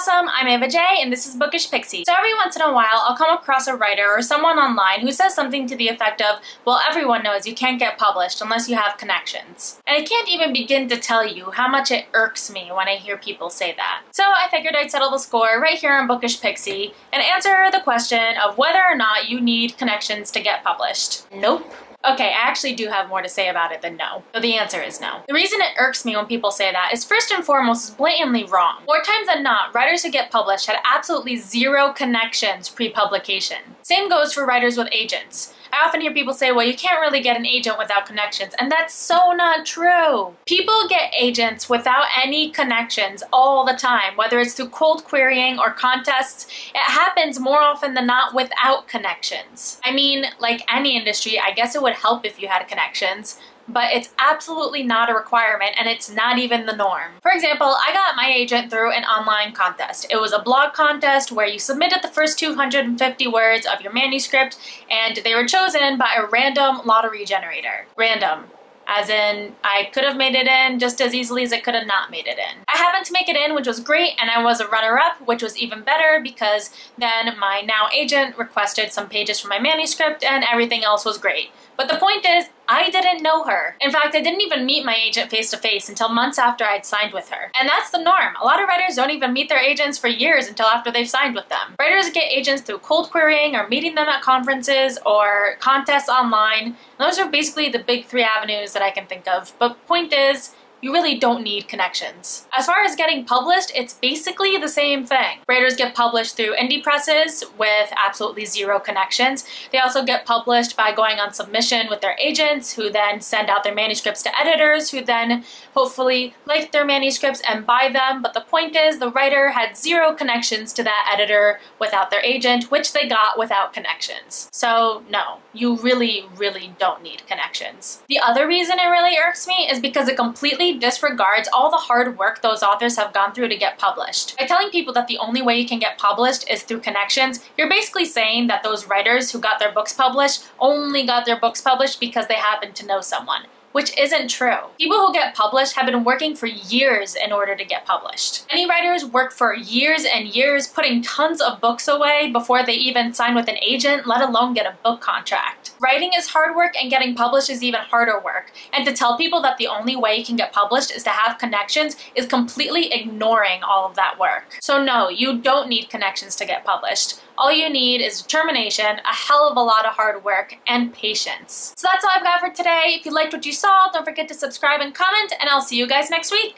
awesome, I'm Ava J, and this is Bookish Pixie. So every once in a while, I'll come across a writer or someone online who says something to the effect of, well, everyone knows you can't get published unless you have connections. And I can't even begin to tell you how much it irks me when I hear people say that. So I figured I'd settle the score right here on Bookish Pixie and answer the question of whether or not you need connections to get published. Nope. Okay, I actually do have more to say about it than no. So the answer is no. The reason it irks me when people say that is first and foremost is blatantly wrong. More times than not, writers who get published had absolutely zero connections pre-publication. Same goes for writers with agents. I often hear people say, well, you can't really get an agent without connections, and that's so not true. People get agents without any connections all the time, whether it's through cold querying or contests. It happens more often than not without connections. I mean, like any industry, I guess it would help if you had connections, but it's absolutely not a requirement and it's not even the norm. For example, I got my agent through an online contest. It was a blog contest where you submitted the first 250 words of your manuscript and they were chosen by a random lottery generator. Random. As in, I could have made it in just as easily as I could have not made it in. I happened to make it in, which was great, and I was a runner-up, which was even better because then my now agent requested some pages from my manuscript and everything else was great. But the point is, I didn't know her. In fact, I didn't even meet my agent face-to-face until months after I'd signed with her. And that's the norm. A lot of writers don't even meet their agents for years until after they've signed with them. Writers get agents through cold querying or meeting them at conferences or contests online. Those are basically the big three avenues that I can think of. But point is, you really don't need connections. As far as getting published, it's basically the same thing. Writers get published through indie presses with absolutely zero connections. They also get published by going on submission with their agents, who then send out their manuscripts to editors, who then hopefully like their manuscripts and buy them. But the point is, the writer had zero connections to that editor without their agent, which they got without connections. So no, you really, really don't need connections. The other reason it really irks me is because it completely disregards all the hard work those authors have gone through to get published. By telling people that the only way you can get published is through connections, you're basically saying that those writers who got their books published only got their books published because they happened to know someone, which isn't true. People who get published have been working for years in order to get published. Many writers work for years and years putting tons of books away before they even sign with an agent, let alone get a book contract. Writing is hard work and getting published is even harder work. And to tell people that the only way you can get published is to have connections is completely ignoring all of that work. So no, you don't need connections to get published. All you need is determination, a hell of a lot of hard work, and patience. So that's all I've got for today. If you liked what you saw, don't forget to subscribe and comment, and I'll see you guys next week.